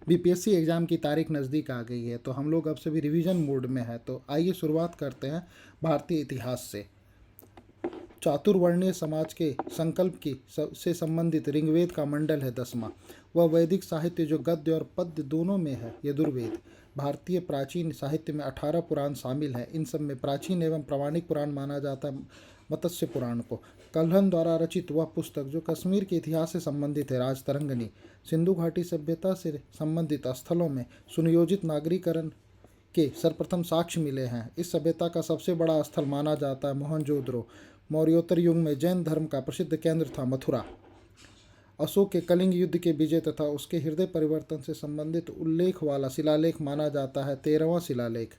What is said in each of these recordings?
BPSC exam की तारीख नज़दीक आ गई है, तो हम लोग अब से भी रिवीजन मोड में है। तो आइए शुरुआत करते हैं भारतीय इतिहास से। चातुर्वर्णीय समाज के संकल्प से संबंधित ऋग्वेद का मंडल है 10वां। वह वैदिक साहित्य जो गद्य और पद्य दोनों में है, यजुर्वेद। भारतीय प्राचीन साहित्य में 18 पुराण शामिल हैं। इन सब में प्राचीन एवं प्रामाणिक पुराण माना जाता है मत्स्य पुराण को। कल्हन द्वारा रचित वह पुस्तक जो कश्मीर के इतिहास से संबंधित है, राजतरंगिणी। सिंधु घाटी सभ्यता से संबंधित स्थलों में सुनियोजित नागरीकरण के सर्वप्रथम साक्ष्य मिले हैं। इस सभ्यता का सबसे बड़ा स्थल माना जाता है मोहनजोदड़ो। मौर्योत्तर युग में जैन धर्म का प्रसिद्ध केंद्र था मथुरा। अशोक के कलिंग युद्ध के विजय तथा उसके हृदय परिवर्तन से संबंधित उल्लेख वाला शिलालेख माना जाता है 13वां शिलालेख।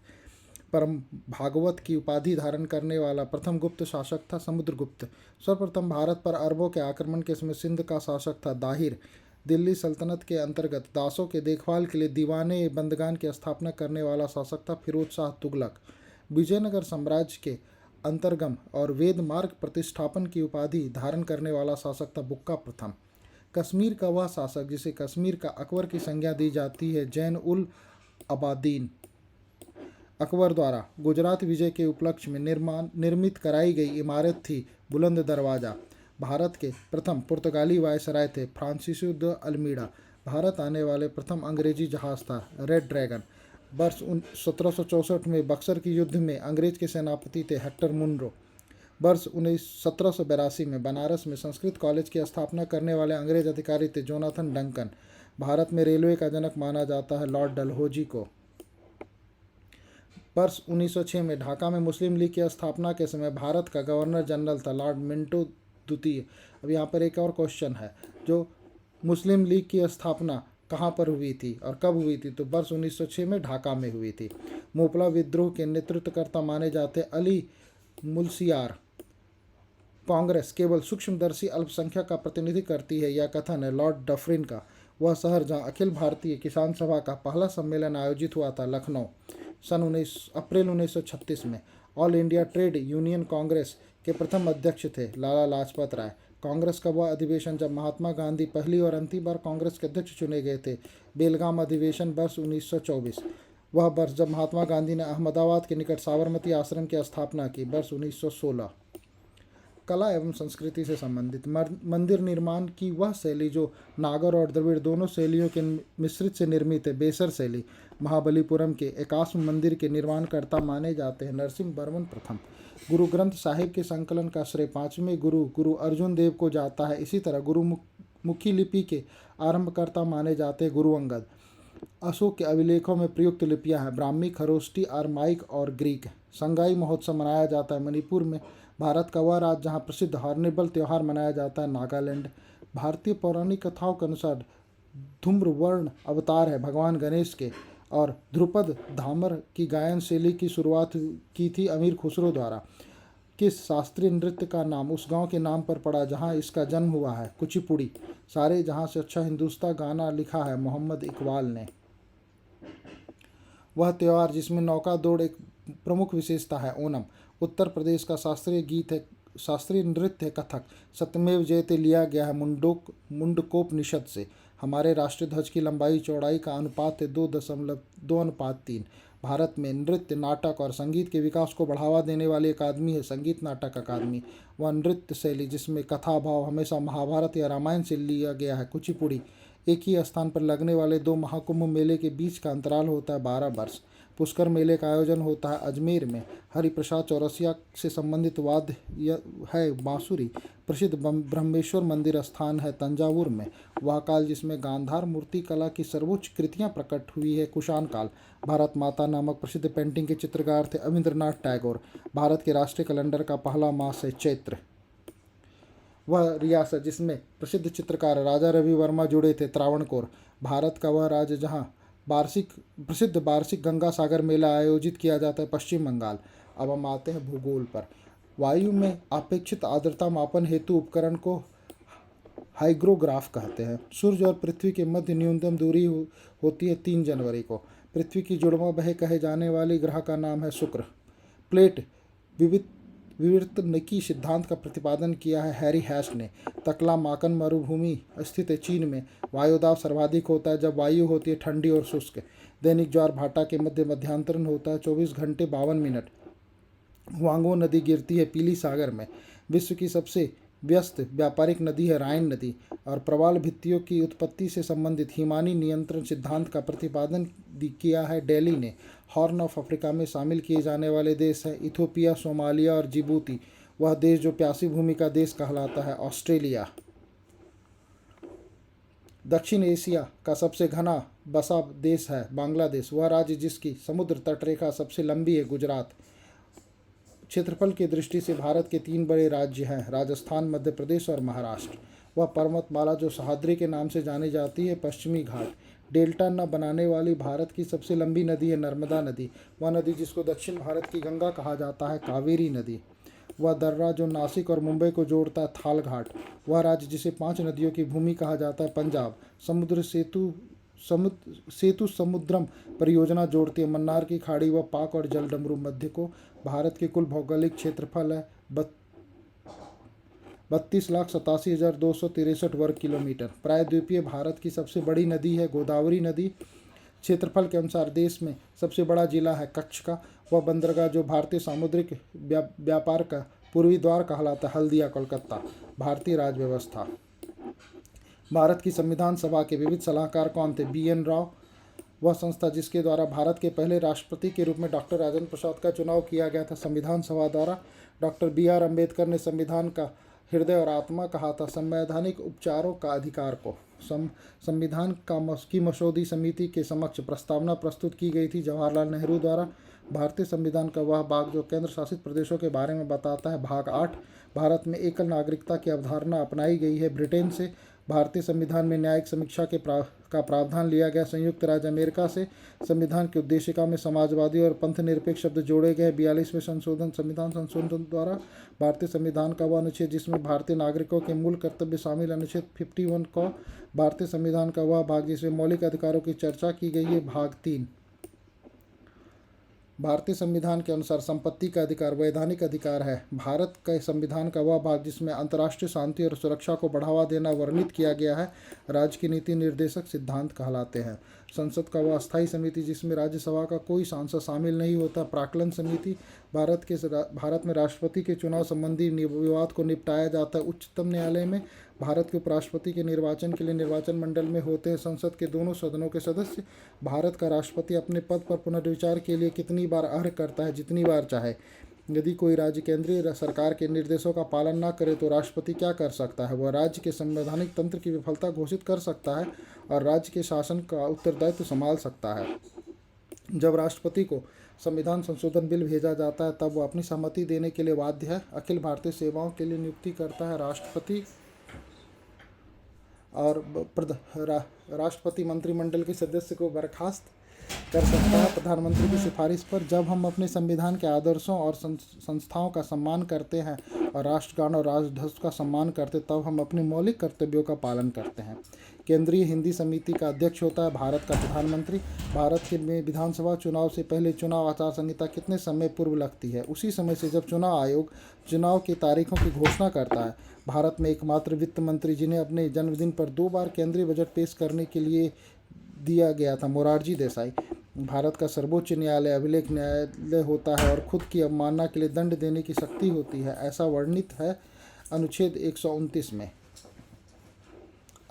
परम भागवत की उपाधि धारण करने वाला प्रथम गुप्त शासक था समुद्रगुप्त। सर्वप्रथम भारत पर अरबों के आक्रमण के समय सिंध का शासक था दाहिर। दिल्ली सल्तनत के अंतर्गत दासों के देखभाल के लिए दीवाने बंदगान की स्थापना करने वाला शासक था फिरोज शाह तुगलक। विजयनगर साम्राज्य के अंतर्गम और वेद मार्ग प्रतिष्ठापन की उपाधि धारण करने वाला शासक था बुक्का प्रथम। कश्मीर का वह शासक जिसे कश्मीर का अकबर की संज्ञा दी जाती है, जैन उल अबादीन। अकबर द्वारा गुजरात विजय के उपलक्ष्य में निर्मित कराई गई इमारत थी बुलंद दरवाज़ा। भारत के प्रथम पुर्तगाली वायसराय थे फ्रांसिसो द अल्मीडा। भारत आने वाले प्रथम अंग्रेजी जहाज था रेड ड्रैगन। वर्ष 1764 में बक्सर के युद्ध में अंग्रेज के सेनापति थे हेक्टर मुनरो। वर्ष 1782 में बनारस में संस्कृत कॉलेज की स्थापना करने वाले अंग्रेज अधिकारी थे जोनाथन डंकन। भारत में रेलवे का जनक माना जाता है लॉर्ड डलहौजी को। वर्ष 1906 में ढाका में मुस्लिम लीग की स्थापना के समय भारत का गवर्नर जनरल था लॉर्ड मिंटो द्वितीय। अब यहाँ पर एक और क्वेश्चन है, जो मुस्लिम लीग की स्थापना कहाँ पर हुई थी और कब हुई थी? तो वर्ष 1906 में ढाका में हुई थी। मोपला विद्रोह के नेतृत्वकर्ता माने जाते अली मुलसियार। कांग्रेस केवल सूक्ष्मदर्शी अल्पसंख्यक का प्रतिनिधित्व करती है, यह कथन है लॉर्ड डफरिन का। वह शहर जहाँ अखिल भारतीय किसान सभा का पहला सम्मेलन आयोजित हुआ था, लखनऊ। सन अप्रैल 1936 में all India trade union Congress के प्रथम अध्यक्ष थे लाला लाजपत राय। कांग्रेस का वह अधिवेशन जब महात्मा गांधी पहली और अंतिम बार कांग्रेस के अध्यक्ष चुने गए थे, बेलगाम अधिवेशन वर्ष 1924। वह वर्ष जब महात्मा गांधी ने अहमदाबाद के निकट साबरमती आश्रम की स्थापना की, वर्ष 1916। कला एवं संस्कृति से संबंधित मंदिर निर्माण की वह शैली जो नागर और द्रविड़ दोनों शैलियों के मिश्रित से निर्मित है, बेसर शैली। महाबलीपुरम के एकाश्म मंदिर के निर्माणकर्ता माने जाते हैं नरसिंह वर्मन प्रथम। गुरु ग्रंथ साहिब के संकलन का श्रेय पांचवें गुरु अर्जुन देव को जाता है। इसी तरह गुरुमुखी लिपि के आरंभकर्ता माने जाते हैं गुरु अंगद। अशोक के अभिलेखों में प्रयुक्त लिपियां हैं ब्राह्मी, खरोष्टी, अरमाइक और ग्रीक। संगाई महोत्सव मनाया जाता है मणिपुर में। भारत का वह राज्य जहाँ प्रसिद्ध हॉर्नबिल त्यौहार मनाया जाता है, नागालैंड। भारतीय पौराणिक कथाओं के अनुसार धूम्रवर्ण अवतार है भगवान गणेश के, और ध्रुपद धामर की गायन शैली की शुरुआत की थी अमीर खुसरो द्वारा। किस शास्त्रीय नृत्य का नाम उस गांव के नाम पर पड़ा जहां इसका जन्म हुआ है? कुचिपुड़ी। सारे जहां से अच्छा हिंदुस्तान गाना लिखा है मोहम्मद इकबाल ने। वह त्यौहार जिसमें नौका दौड़ एक प्रमुख विशेषता है, ओणम। उत्तर प्रदेश का शास्त्रीय गीत है, शास्त्रीय नृत्य है कथक। सत्यमेव जयते लिया गया है मुंडकोपनिषद से। हमारे राष्ट्रीय ध्वज की लंबाई चौड़ाई का अनुपात है 2.2:3। भारत में नृत्य, नाटक और संगीत के विकास को बढ़ावा देने वाली अकादमी है संगीत नाटक अकादमी। वह नृत्य शैली जिसमें कथा भाव हमेशा महाभारत या रामायण से लिया गया है, कुचिपुड़ी। एक ही स्थान पर लगने वाले दो महाकुंभ मेले के बीच का अंतराल होता है 12 वर्ष। पुष्कर मेले का आयोजन होता है अजमेर में। हरिप्रसाद चौरसिया से संबंधित वाद्य है बांसुरी। प्रसिद्ध ब्रह्मेश्वर मंदिर स्थान है तंजावुर में। वह काल जिसमें गांधार मूर्ति कला की सर्वोच्च कृतियां प्रकट हुई है, कुषाण काल। भारत माता नामक प्रसिद्ध पेंटिंग के चित्रकार थे अविंद्रनाथ टैगोर। भारत के राष्ट्रीय कैलेंडर का पहला मास है चैत्र। वह रियासत जिसमें प्रसिद्ध चित्रकार राजा रवि वर्मा जुड़े थे, त्रावणकोर। भारत का वह राज्य जहाँ प्रसिद्ध वार्षिक गंगा सागर मेला आयोजित किया जाता है, पश्चिम बंगाल। अब हम आते हैं भूगोल पर। वायु में अपेक्षित आर्द्रता मापन हेतु उपकरण को हाइग्रोग्राफ कहते हैं। सूर्य और पृथ्वी के मध्य न्यूनतम दूरी होती है 3 जनवरी को। पृथ्वी की जुड़वा बह कहे जाने वाली ग्रह का नाम है शुक्र। प्लेट विवर्तनिकी सिद्धांत का प्रतिपादन किया है हैरी हैश ने। तकला-माकन मरुभूमि स्थित है चीन में। वायुदाब सर्वाधिक होता है जब वायु होती है ठंडी और शुष्क। दैनिक ज्वार भाटा के मध्य मध्यांतरण होता है 24 घंटे 52 मिनट। हुआंगो नदी गिरती है पीली सागर में। विश्व की सबसे व्यस्त व्यापारिक नदी है राइन नदी। और प्रवाल भित्तियों की उत्पत्ति से संबंधित हिमानी नियंत्रण सिद्धांत का प्रतिपादन किया है दिल्ली ने। हॉर्न ऑफ अफ्रीका में शामिल किए जाने वाले देश हैं इथोपिया, सोमालिया और जिबूती। वह देश जो प्यासी भूमि का देश कहलाता है ऑस्ट्रेलिया। दक्षिण एशिया का सबसे घना बसा देश है बांग्लादेश। वह राज्य जिसकी समुद्र तटरेखा सबसे लंबी है गुजरात। क्षेत्रफल की दृष्टि से भारत के 3 बड़े राज्य हैं राजस्थान, मध्य प्रदेश और महाराष्ट्र। वह पर्वतमाला जो सह्याद्री के नाम से जानी जाती है पश्चिमी घाट। डेल्टा न बनाने वाली भारत की सबसे लंबी नदी है नर्मदा नदी। वह नदी जिसको दक्षिण भारत की गंगा कहा जाता है कावेरी नदी। वह दर्रा जो नासिक और मुंबई को जोड़ता है थाल घाट। वह राज्य जिसे 5 नदियों की भूमि कहा जाता है पंजाब। सेतु समुद्रम परियोजना जोड़ती है मन्नार की खाड़ी व पाक और जलडमरू मध्य को। भारत के कुल भौगोलिक क्षेत्रफल है 32,87,263 वर्ग किलोमीटर। प्रायद्वीपीय भारत की सबसे बड़ी नदी है गोदावरी नदी। क्षेत्रफल के अनुसार देश में सबसे बड़ा जिला है कच्छ का। वह बंदरगाह जो भारतीय सामुद्रिक व्यापार का पूर्वी द्वार कहलाता है हल्दिया कोलकाता। भारतीय राज्य व्यवस्था। भारत की संविधान सभा के विविध सलाहकार कौन थे? BN राव। वह संस्था जिसके द्वारा भारत के पहले राष्ट्रपति के रूप में डॉक्टर राजेंद्र प्रसाद का चुनाव किया गया था संविधान सभा द्वारा। डॉक्टर BR अम्बेडकर ने संविधान का हृदय और आत्मा कहा था। संवैधानिक उपचारों का अधिकार को संविधान की मसौदी समिति के समक्ष प्रस्तावना प्रस्तुत की गई थी जवाहरलाल नेहरू द्वारा। भारतीय संविधान का वह भाग जो केंद्र शासित प्रदेशों के बारे में बताता है भाग 8। भारत में एकल नागरिकता की अवधारणा अपनाई गई है ब्रिटेन से। भारतीय संविधान में न्यायिक समीक्षा का प्रावधान लिया गया संयुक्त राज्य अमेरिका से। संविधान की उद्देशिका में समाजवादी और पंथ निरपेक्ष शब्द जोड़े गए 42वें संविधान संशोधन द्वारा। भारतीय संविधान का वह अनुच्छेद जिसमें भारतीय नागरिकों के मूल कर्तव्य शामिल अनुच्छेद 51 को। भारतीय संविधान का वह भाग जिसमें मौलिक अधिकारों की चर्चा की गई है भाग 3। भारतीय संविधान के अनुसार संपत्ति का अधिकार वैधानिक अधिकार है। भारत के संविधान का वह भाग जिसमें अंतर्राष्ट्रीय शांति और सुरक्षा को बढ़ावा देना वर्णित किया गया है राज्य की नीति निर्देशक सिद्धांत कहलाते हैं। संसद का वह अस्थायी समिति जिसमें राज्यसभा का कोई सांसद शामिल नहीं होता प्राक्कलन समिति। भारत में राष्ट्रपति के चुनाव संबंधी विवाद को निपटाया जाता है उच्चतम न्यायालय में। भारत के उपराष्ट्रपति के निर्वाचन के लिए निर्वाचन मंडल में होते हैं संसद के दोनों सदनों के सदस्य। भारत का राष्ट्रपति अपने पद पर पुनर्विचार के लिए कितनी बार अर्ह करता है? जितनी बार चाहे। यदि कोई राज्य केंद्रीय सरकार के निर्देशों का पालन न करे तो राष्ट्रपति क्या कर सकता है? वह राज्य के संवैधानिक तंत्र की विफलता घोषित कर सकता है और राज्य के शासन का उत्तरदायित्व संभाल सकता है। जब राष्ट्रपति को संविधान संशोधन बिल भेजा जाता है तब वह अपनी सहमति देने के लिए बाध्य है। अखिल भारतीय सेवाओं के लिए नियुक्ति करता है राष्ट्रपति और राष्ट्रपति मंत्रिमंडल के सदस्य को बर्खास्त कर सकता है प्रधानमंत्री की सिफारिश पर। जब हम अपने संविधान के आदर्शों और संस्थाओं का सम्मान करते हैं और राष्ट्रगान और राष्ट्रध्वज का सम्मान करते तब हम अपने मौलिक कर्तव्यों का पालन करते हैं। केंद्रीय हिंदी समिति का अध्यक्ष होता है भारत का प्रधानमंत्री। भारत के में विधानसभा चुनाव से पहले चुनाव आचार संहिता कितने समय पूर्व लगती है? उसी समय से जब चुनाव आयोग चुनाव की तारीखों की घोषणा करता है। भारत में एकमात्र वित्त मंत्री जिन्हें अपने जन्मदिन पर 2 बार केंद्रीय बजट पेश करने के लिए दिया गया था मोरारजी देसाई। भारत का सर्वोच्च न्यायालय अभिलेख न्यायालय होता है और खुद की अवमानना के लिए दंड देने की शक्ति होती है ऐसा वर्णित है अनुच्छेद 129 में।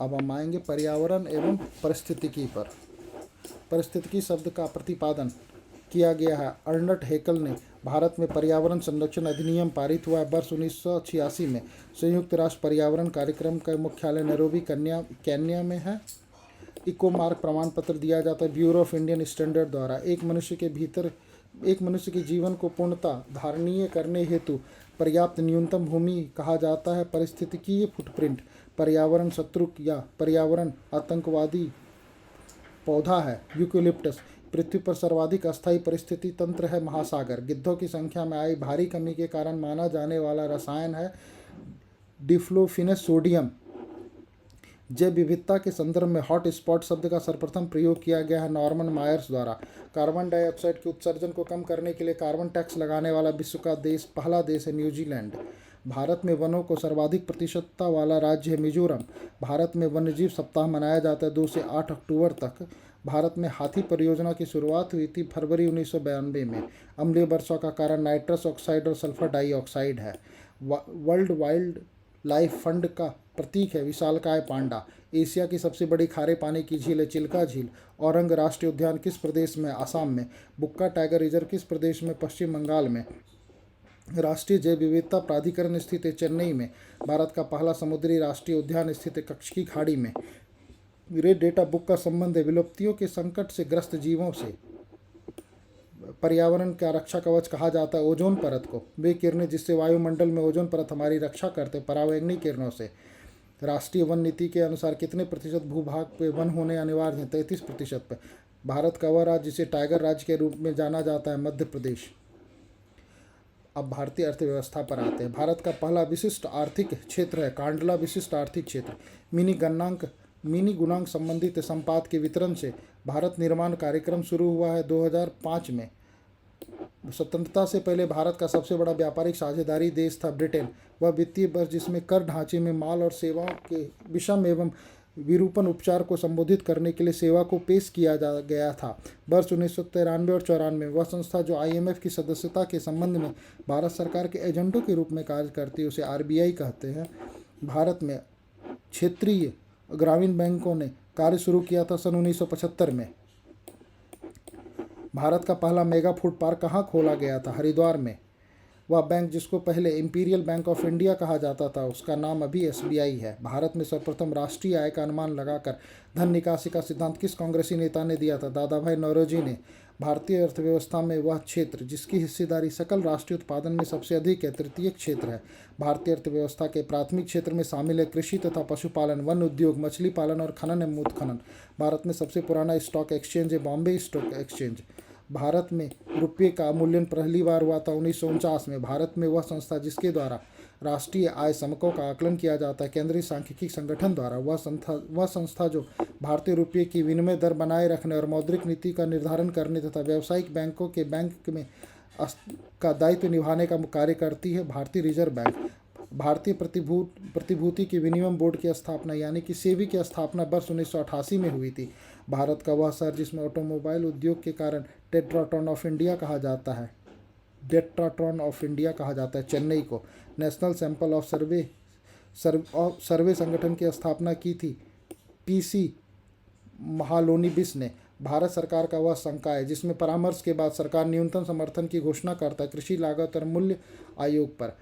अब हम आएंगे पर्यावरण एवं पारिस्थितिकी पर। पारिस्थितिकी शब्द का प्रतिपादन किया गया है अर्नस्ट हैकेल ने। भारत में पर्यावरण संरक्षण अधिनियम पारित हुआ वर्ष 1986 में। संयुक्त राष्ट्र पर्यावरण कार्यक्रम का मुख्यालय नैरोबी केन्या में है। इको मार्क प्रमाण पत्र दिया जाता है ब्यूरो ऑफ इंडियन स्टैंडर्ड द्वारा। एक मनुष्य के जीवन को पूर्णतः धारणीय करने हेतु पर्याप्त न्यूनतम भूमि कहा जाता है पारिस्थितिकीय फुटप्रिंट। पर्यावरण शत्रु या पर्यावरण आतंकवादी पौधा है यूकेलिप्टस। पृथ्वी पर सर्वाधिक अस्थायी परिस्थिति तंत्र है महासागर। गिद्धों की संख्या में आई भारी कमी के कारण माना जाने वाला रसायन है डिफ्लोफिनस सोडियम। जैव विविधता के संदर्भ में हॉट स्पॉट शब्द का सर्वप्रथम प्रयोग किया गया है नॉर्मन मायर्स द्वारा। कार्बन डाइऑक्साइड के उत्सर्जन को कम करने के लिए कार्बन टैक्स लगाने वाला विश्व का पहला देश है न्यूजीलैंड। भारत में वनों को सर्वाधिक प्रतिशतता वाला राज्य है मिजोरम। भारत में वन्यजीव सप्ताह मनाया जाता है 2 से 8 अक्टूबर तक। भारत में हाथी परियोजना की शुरुआत हुई थी फरवरी 1992 में। अम्लीय वर्षा का कारण नाइट्रस ऑक्साइड और सल्फर डाइऑक्साइड है। वर्ल्ड वाइल्ड लाइफ फंड का प्रतीक है विशालकाय पांडा। एशिया की सबसे बड़ी खारे पानी की झील है चिल्का झील। औरंग राष्ट्रीय उद्यान किस प्रदेश में? असम में। बुक्का टाइगर रिजर्व किस प्रदेश में? पश्चिम बंगाल में। राष्ट्रीय जैव विविधता प्राधिकरण स्थित है चेन्नई में। भारत का पहला समुद्री राष्ट्रीय उद्यान स्थित है कच्छ की खाड़ी में। रेड डेटा बुक का संबंध है विलुप्तियों के संकट से ग्रस्त जीवों से। पर्यावरण का रक्षा कवच कहा जाता है ओजोन परत को। वे किरणें जिससे वायुमंडल में ओजोन परत हमारी रक्षा करते परावैंगनी किरणों से। राष्ट्रीय वन नीति के अनुसार कितने प्रतिशत भूभाग पे वन होने अनिवार्य हैं? 33% पे। भारत का वह राज्य जिसे टाइगर राज्य के रूप में जाना जाता है मध्य प्रदेश। अब भारतीय अर्थव्यवस्था पर आते हैं। भारत का पहला विशिष्ट आर्थिक क्षेत्र है कांडला विशिष्ट आर्थिक क्षेत्र। मिनी गुणांक संबंधित संपाद के वितरण से भारत निर्माण कार्यक्रम शुरू हुआ है 2005 में। स्वतंत्रता से पहले भारत का सबसे बड़ा व्यापारिक साझेदारी देश था ब्रिटेन। वह वित्तीय वर्ष जिसमें कर ढांचे में माल और सेवाओं के विषम एवं विरूपण उपचार को संबोधित करने के लिए सेवा को पेश किया गया था। वर्ष 1993 और 94 वह संस्था जो IMF की सदस्यता के संबंध में भारत सरकार के एजेंटों के रूप में कार्य करती है उसे RBI कहते हैं। भारत में क्षेत्रीय ग्रामीण बैंकों ने कार्य शुरू किया था सन 1975 में। भारत का पहला मेगा फूड पार्क कहाँ खोला गया था? हरिद्वार में। वह बैंक जिसको पहले इंपीरियल बैंक ऑफ इंडिया कहा जाता था उसका नाम अभी SBI है। भारत में सर्वप्रथम राष्ट्रीय आय का अनुमान लगाकर धन निकासी का सिद्धांत किस कांग्रेसी नेता ने दिया था? दादा भाई नौरोजी ने। भारतीय अर्थव्यवस्था में वह क्षेत्र जिसकी हिस्सेदारी सकल राष्ट्रीय उत्पादन में सबसे अधिक है तृतीय क्षेत्र है। भारतीय अर्थव्यवस्था के प्राथमिक क्षेत्र में शामिल है कृषि तथा पशुपालन, वन उद्योग, मछली पालन और खनन एवं उत्खनन। भारत में सबसे पुराना स्टॉक एक्सचेंज है बॉम्बे स्टॉक एक्सचेंज। भारत में रुपये का अवमूल्यन पहली बार हुआ था 1949 में। भारत में वह संस्था जिसके द्वारा राष्ट्रीय आय समकों का आकलन किया जाता है केंद्रीय सांख्यिकी संगठन द्वारा। वह संस्था जो भारतीय रुपये की विनिमय दर बनाए रखने और मौद्रिक नीति का निर्धारण करने तथा व्यावसायिक बैंकों के बैंक में का दायित्व निभाने का कार्य करती है भारतीय रिजर्व बैंक। भारतीय प्रतिभूति की विनिमय बोर्ड की स्थापना यानी कि सेबी की स्थापना वर्ष 1988 में हुई थी। भारत का वह शहर जिसमें ऑटोमोबाइल उद्योग के कारण टेट्राटॉन ऑफ इंडिया कहा जाता है चेन्नई को। नेशनल सैंपल ऑफ सर्वे संगठन की स्थापना की थी PC महालोनिबिस ने। भारत सरकार का वह संकाय जिसमें परामर्श के बाद सरकार न्यूनतम समर्थन की घोषणा करता है कृषि लागत और मूल्य आयोग पर।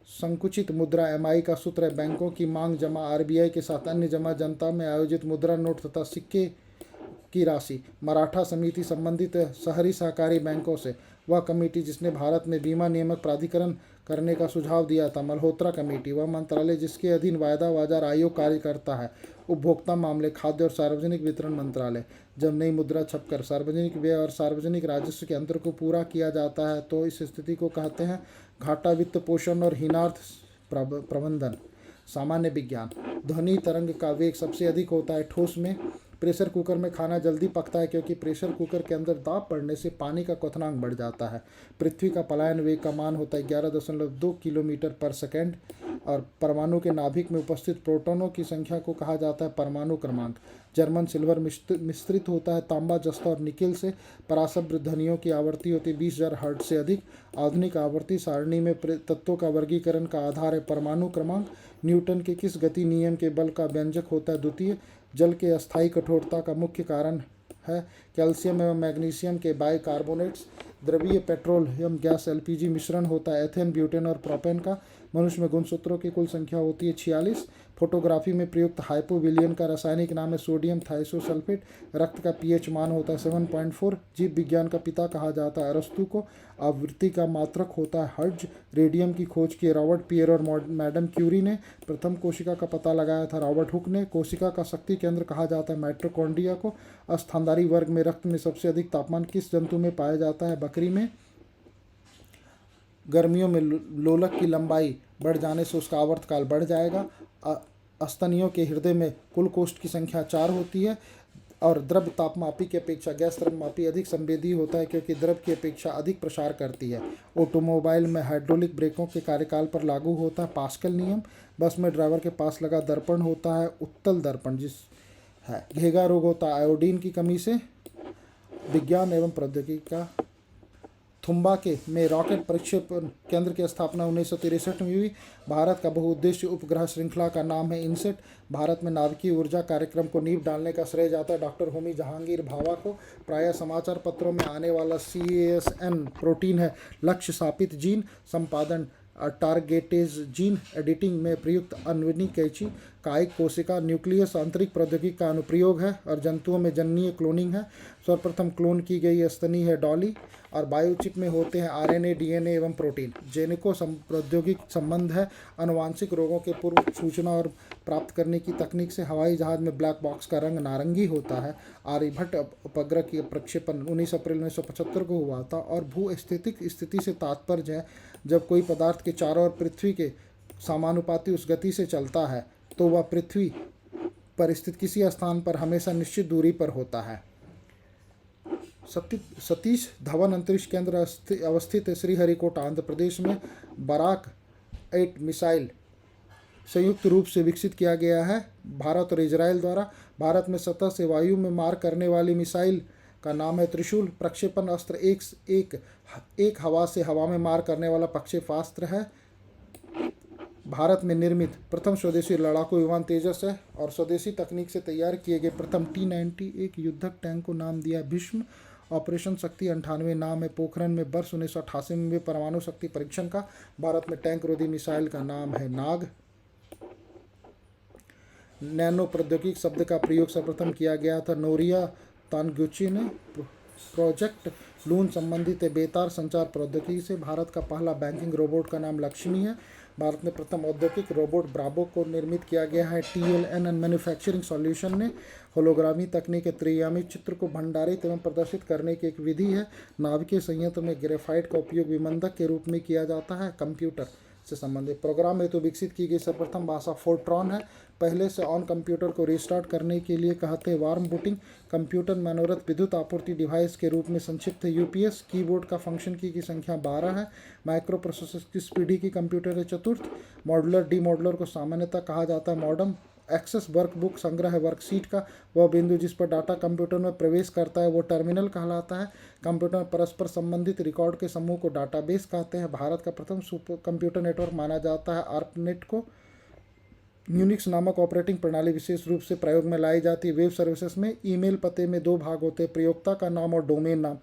संकुचित मुद्रा MI का सूत्र है बैंकों की मांग जमा RBI के साथ अन्य जमा जनता में आयोजित मुद्रा नोट तथा सिक्के की राशि। मराठा समिति संबंधित शहरी सहकारी बैंकों से। वह कमेटी जिसने भारत में बीमा नियामक प्राधिकरण करने का सुझाव दिया था मल्होत्रा कमेटी। वह मंत्रालय जिसके अधीन वायदा बाजार आयोग कार्य करता है उपभोक्ता मामले, खाद्य और सार्वजनिक वितरण मंत्रालय। जब नई मुद्रा छपकर सार्वजनिक व्यय और सार्वजनिक राजस्व के अंतर को पूरा किया जाता है तो इस स्थिति को कहते हैं घाटा वित्त पोषण और हीनार्थ प्रबंधन। सामान्य विज्ञान। ध्वनि तरंग का वेग सबसे अधिक होता है ठोस में। प्रेशर कुकर में खाना जल्दी पकता है क्योंकि प्रेशर कुकर के अंदर दाब पड़ने से पानी का क्वथनांक बढ़ जाता है। पृथ्वी का पलायन वेग का मान होता है 11.2 किलोमीटर पर सेकेंड। और परमाणु के नाभिक में उपस्थित प्रोटॉनों की संख्या को कहा जाता है परमाणु क्रमांक। जर्मन सिल्वर मिश्रित होता है तांबा, जस्ता और निकेल से। पराशब्द ध्वनियों की आवृत्ति होती है 20,000 हर्ट्ज से अधिक। आधुनिक आवर्ती सारणी में तत्वों का वर्गीकरण का आधार है परमाणु क्रमांक। न्यूटन के किस गति नियम के बल का व्यंजक होता है द्वितीय। जल के अस्थायी कठोरता का मुख्य कारण है कैल्शियम एवं मैग्नीशियम के बाइकार्बोनेट्स। द्रवीय पेट्रोल एवं गैस LPG मिश्रण होता है एथेन, ब्यूटेन और प्रोपेन का। मनुष्य में गुणसूत्रों की कुल संख्या होती है 46। फोटोग्राफी में प्रयुक्त हाइपोविलियन का रासायनिक नाम है सोडियम थाइसोसल्फेट। रक्त का pH मान होता है 7.4। जीव विज्ञान का पिता कहा जाता है अरस्तु को। आवृत्ति का मात्रक होता है हर्ट्ज। रेडियम की खोज की रॉबर्ट पियर और मैडम क्यूरी ने। प्रथम कोशिका का पता लगाया था रॉबर्ट हुक ने। कोशिका का शक्ति केंद्र कहा जाता है माइटोकॉन्ड्रिया को। स्तनधारी वर्ग में रक्त में सबसे अधिक तापमान किस जंतु में पाया जाता है? बकरी में। गर्मियों में लोलक की लंबाई बढ़ जाने से उसका आवर्तकाल बढ़ जाएगा। स्तनियों के हृदय में कुल कोष्ठ की संख्या 4 होती है। और द्रव तापमापी की अपेक्षा गैस तापमापी अधिक संवेदी होता है क्योंकि द्रव की अपेक्षा अधिक प्रसार करती है। ऑटोमोबाइल में हाइड्रोलिक ब्रेकों के कार्यकाल पर लागू होता है पास्कल नियम। बस में ड्राइवर के पास लगा दर्पण होता है उत्तल दर्पण जिस है। घेगा रोग होता है आयोडीन की कमी से। विज्ञान एवं प्रौद्योगिकी का थुम्बाके में रॉकेट प्रक्षेपण केंद्र की स्थापना 1963 में हुई। भारत का बहुउद्देशीय उपग्रह श्रृंखला का नाम है इनसेट। भारत में नाभिकीय ऊर्जा कार्यक्रम को नींव डालने का श्रेय जाता है डॉक्टर होमी जहांगीर भाभा को। प्रायः समाचार पत्रों में आने वाला CASN प्रोटीन है लक्ष्य सापित जीन। संपादन टारगेटेज जीन एडिटिंग में प्रयुक्त अनविनी कैंची। कायिक कोशिका न्यूक्लियस आंतरिक प्रौद्योगिकी का अनुप्रयोग है और जंतुओं में जननीय क्लोनिंग है। सर्वप्रथम क्लोन की गई स्तनी है डॉली। और बायोचिप में होते हैं RNA DNA एवं प्रोटीन। जेनिको प्रौद्योगिक संबंध है अनुवांशिक रोगों के पूर्व सूचना और प्राप्त करने की तकनीक से। हवाई जहाज में ब्लैक बॉक्स का रंग नारंगी होता है। आर्यभट्ट उपग्रह की प्रक्षेपण 19 अप्रैल 1975 को हुआ था। और भू स्थितिक स्थिति से तात्पर्य है जब कोई पदार्थ के चारों ओर पृथ्वी के समानुपाती उस गति से चलता है तो वह पृथ्वी पर स्थित किसी स्थान पर हमेशा निश्चित दूरी पर होता है। सतीश धवन अंतरिक्ष केंद्र अवस्थित है श्रीहरिकोटा आंध्र प्रदेश में। बराक 8 मिसाइल संयुक्त रूप से विकसित किया गया है भारत और इजराइल द्वारा। भारत में सतह से वायु में मार करने वाली मिसाइल का नाम है त्रिशूल। प्रक्षेपण अस्त्र एक हवा से हवा में मार करने वाला प्रक्षेपास्त्र है। भारत में निर्मित प्रथम स्वदेशी लड़ाकू विमान तेजस है। और स्वदेशी तकनीक से तैयार किए गए प्रथम T-90 एक युद्धक टैंक को नाम दिया भीष्म। ऑपरेशन शक्ति 98 नाम है। पोखरण में वर्ष 1988 में भी परमाणु शक्ति परीक्षण का। भारत में टैंक रोधी मिसाइल का नाम है नाग। नैनो प्रौद्योगिकी शब्द का प्रयोग सर्वप्रथम किया गया था नोरिया तानगुची ने। प्रोजेक्ट लून संबंधित है बेतार संचार प्रौद्योगिकी से। भारत का पहला बैंकिंग रोबोट का नाम लक्ष्मी है। भारत में प्रथम औद्योगिक रोबोट ब्रावो को निर्मित किया गया है TLN मैन्युफैक्चरिंग सॉल्यूशन ने। होलोग्रामी तकनीक त्रिआयामी चित्र को भंडारित एवं प्रदर्शित करने की एक विधि है। नाभिकीय संयंत्र में ग्रेफाइट का उपयोग विमंदक के रूप में किया जाता है। कंप्यूटर से संबंधित प्रोग्राम हेतु विकसित की गई सर्वप्रथम भाषा फोर्ट्रॉन है। पहले से ऑन कंप्यूटर को रिस्टार्ट करने के लिए कहते हैं वार्म बूटिंग। कंप्यूटर में अनुरत विद्युत आपूर्ति डिवाइस के रूप में संक्षिप्त है UPS। कीबोर्ड का फंक्शन की संख्या 12 है। माइक्रो प्रोसेसर किस पीढ़ी की कंप्यूटर है चतुर्थ। मॉड्यूलर डीमॉड्यूलर को सामान्यतः कहा जाता है मॉडम। एक्सेस वर्कबुक संग्रह है वर्कशीट का। वह बिंदु जिस पर डाटा कंप्यूटर में प्रवेश करता है वो टर्मिनल कहलाता है। कंप्यूटर में परस्पर संबंधित रिकॉर्ड के समूह को डाटाबेस कहते हैं। भारत का प्रथम सुपर कंप्यूटर नेटवर्क माना जाता है ARPANET को। यूनिक्स नामक ऑपरेटिंग प्रणाली विशेष रूप से प्रयोग में लाई जाती है वेब सर्विसेज में। ईमेल पते में 2 भाग होते हैं प्रयोक्ता का नाम और डोमेन नाम।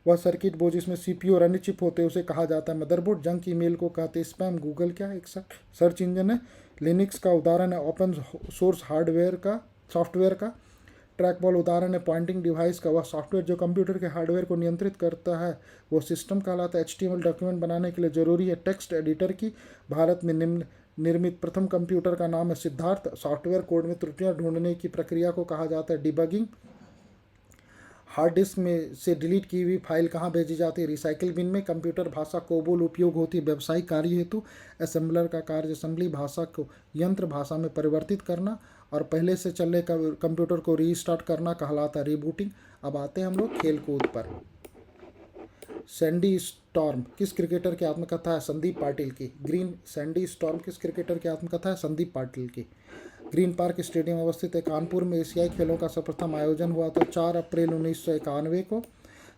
वह सर्किट बोर्ड जिसमें CPU और अन्य चिप होते हैं उसे कहा जाता है मदरबोर्ड। जंक ईमेल को कहते हैं स्पैम। गूगल क्या एक सर्च इंजन है। लिनक्स का उदाहरण है ओपन सोर्स हार्डवेयर का सॉफ्टवेयर का। ट्रैकबॉल उदाहरण है पॉइंटिंग डिवाइस का। वह सॉफ्टवेयर जो कंप्यूटर के हार्डवेयर को नियंत्रित करता है वो सिस्टम कहलाता है। HTML डॉक्यूमेंट बनाने के लिए जरूरी है टेक्स्ट एडिटर की। भारत में निर्मित प्रथम कंप्यूटर का नाम है सिद्धार्थ। सॉफ्टवेयर कोड में त्रुटियां ढूंढने की प्रक्रिया को कहा जाता है डिबगिंग। हार्ड डिस्क में से डिलीट की हुई फाइल कहाँ भेजी जाती है रिसाइकिल बिन में। कंप्यूटर भाषा कोबोल उपयोग होती है व्यावसायिक कार्य हेतु। असेंबलर का कार्य असेंबली भाषा को यंत्र भाषा में परिवर्तित करना और पहले से चले कंप्यूटर को रीस्टार्ट करना कहलाता है रीबूटिंग। अब आते हैं हम लोग खेल कूद पर। सैंडी स्टॉर्म किस क्रिकेटर की आत्मकथा है संदीप पाटिल की। ग्रीन सैंडी स्टॉर्म किस क्रिकेटर की आत्मकथा है संदीप पाटिल की। ग्रीन पार्क स्टेडियम अवस्थित है कानपुर में। एशियाई खेलों का सर्वप्रथम आयोजन हुआ था 4 अप्रैल 1991 को।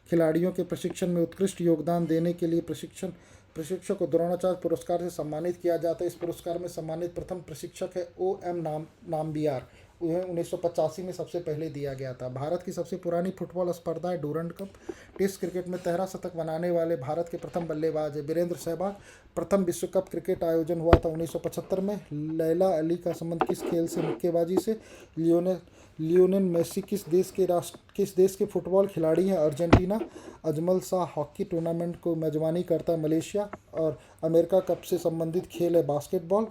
खिलाड़ियों के प्रशिक्षण में उत्कृष्ट योगदान देने के लिए प्रशिक्षक को द्रोणाचार्य पुरस्कार से सम्मानित किया जाता है। इस पुरस्कार में सम्मानित प्रथम प्रशिक्षक है OM नाम्बियार। उन्हें 1985 में सबसे पहले दिया गया था। भारत की सबसे पुरानी फुटबॉल स्पर्धा है डूरंड कप। टेस्ट क्रिकेट में 13 शतक बनाने वाले भारत के प्रथम बल्लेबाज है वीरेंद्र सहवाग। प्रथम विश्व कप क्रिकेट आयोजन हुआ था 1975 में। लैला अली का संबंध किस खेल से मुक्केबाजी से। लियोनेल मेसी किस देश के फुटबॉल खिलाड़ी हैं Argentina. Ajmal Shah hockey tournament को मेजबानी करता है मलेशिया। और अमेरिका कप से संबंधित खेल है बास्केटबॉल।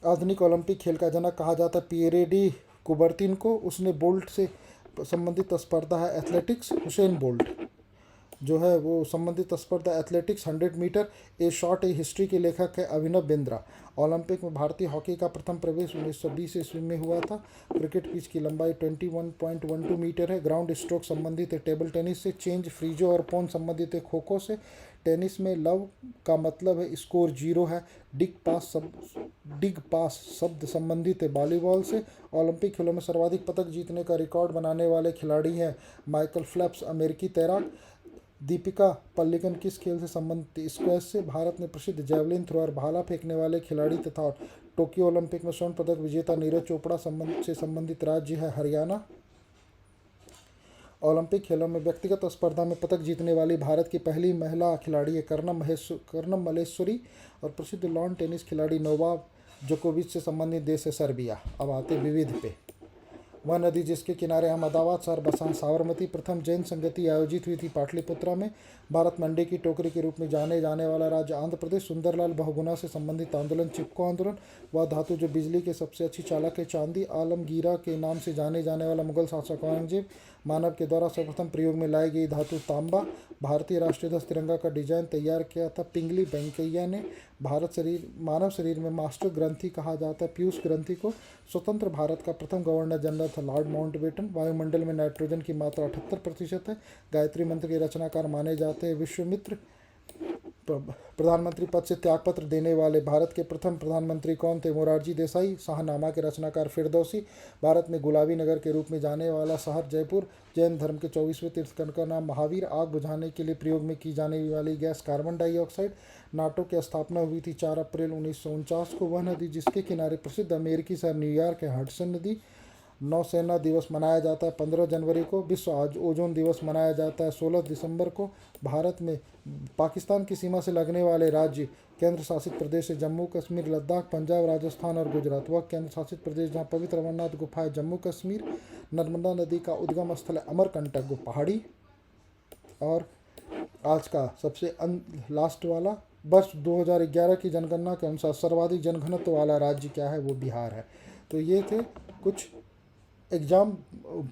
आधुनिक ओलंपिक खेल का जनक कहा जाता है पियरे डी कुबर्तिन को। उसने बोल्ट से संबंधित स्पर्धा है एथलेटिक्स हुसैन बोल्ट। जो है वो संबंधित स्पर्धा athletics 100 metre a short a history के लेखक है अभिनव बिंद्रा। ओलंपिक में भारतीय हॉकी का प्रथम प्रवेश 1920 ईस्वी में हुआ था। क्रिकेट पिच की लंबाई 21.12 मीटर है। ग्राउंड स्ट्रोक संबंधित है टेबल टेनिस से। चेंज फ्रीजो और पोन संबंधित है खो खो से। टेनिस में लव का मतलब है स्कोर 0 है। डिग पास शब्द संबंधित है वॉलीबॉल से। ओलंपिक खेलों में सर्वाधिक पदक जीतने का रिकॉर्ड बनाने वाले खिलाड़ी हैं माइकल फेल्प्स, अमेरिकी तैराक। दीपिका पल्लिकन किस खेल से संबंधित? स्क्वैश से। भारत में प्रसिद्ध जैवलिन थ्रोअर भाला फेंकने वाले खिलाड़ी तथा टोक्यो ओलंपिक में स्वर्ण पदक विजेता नीरज चोपड़ा से संबंधित राज्य है हरियाणा। ओलंपिक खेलों में व्यक्तिगत स्पर्धा में पदक जीतने वाली भारत की पहली महिला खिलाड़ी है कर्णम मल्लेश्वरी। और प्रसिद्ध लॉन टेनिस खिलाड़ी नोवाक जोकोविच से संबंधित देश है सर्बिया। अब आते विविध पे। वह नदी जिसके किनारे अहमदाबाद शहर बसा है साबरमती। प्रथम जैन संगति आयोजित हुई थी पाटलिपुत्रा में। भारत मंडी की टोकरी के रूप में जाने जाने वाला राज्य आंध्र प्रदेश। सुंदरलाल बहुगुणा से संबंधित आंदोलन चिपको आंदोलन। वह धातु जो बिजली के सबसे अच्छी चालक है चांदी। आलमगीरा के नाम से जाने जाने वाला मुगल शासक औरंगजेब। मानव के द्वारा सर्वप्रथम प्रयोग में लाई गई धातु तांबा। भारतीय राष्ट्रीय ध्वज तिरंगा का डिजाइन तैयार किया था पिंगली वेंकैया ने। मानव शरीर में मास्टर ग्रंथि कहा जाता है पीयूष ग्रंथि को। स्वतंत्र भारत का प्रथम गवर्नर जनरल था लॉर्ड माउंटबेटन। वायुमंडल में नाइट्रोजन की मात्रा 78% है। गायत्री मंत्र के रचनाकार माने जाते हैं विश्वामित्र। प्रधानमंत्री पद से त्यागपत्र देने वाले भारत के प्रथम प्रधानमंत्री कौन थे? मोरारजी देसाई। शाहनामा के रचनाकार फिरदौसी। भारत में गुलाबी नगर के रूप में जाने वाला शहर जयपुर। जैन धर्म के 24वें तीर्थंकर का नाम महावीर। आग बुझाने के लिए प्रयोग में की जाने वाली गैस कार्बन डाइऑक्साइड। नाटो की स्थापना हुई थी 4 अप्रैल 1949 को। वह नदी जिसके किनारे प्रसिद्ध अमेरिकी शहर न्यूयॉर्क है हडसन नदी। नौसेना दिवस मनाया जाता है 15 जनवरी को। विश्व ओजोन दिवस मनाया जाता है 16 दिसंबर को। भारत में पाकिस्तान की सीमा से लगने वाले राज्य केंद्र शासित प्रदेश है जम्मू कश्मीर, लद्दाख, पंजाब, राजस्थान और गुजरात। वह केंद्र शासित प्रदेश जहाँ पवित्र अमरनाथ गुफा है जम्मू कश्मीर। नर्मदा नदी का उद्गम स्थल है अमरकंटक गो पहाड़ी। और आज का सबसे लास्ट वाला, वर्ष 2011 की जनगणना के अनुसार सर्वाधिक जनघनत्व वाला राज्य क्या है? वो बिहार है। तो ये थे कुछ एग्ज़ाम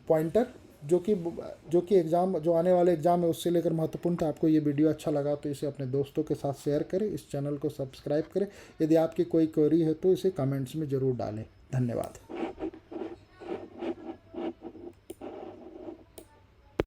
पॉइंटर जो कि एग्ज़ाम जो आने वाले एग्ज़ाम है उससे लेकर महत्वपूर्ण था। आपको ये वीडियो अच्छा लगा तो इसे अपने दोस्तों के साथ शेयर करें। इस चैनल को सब्सक्राइब करें। यदि आपकी कोई क्वेरी है तो इसे कमेंट्स में ज़रूर डालें। धन्यवाद।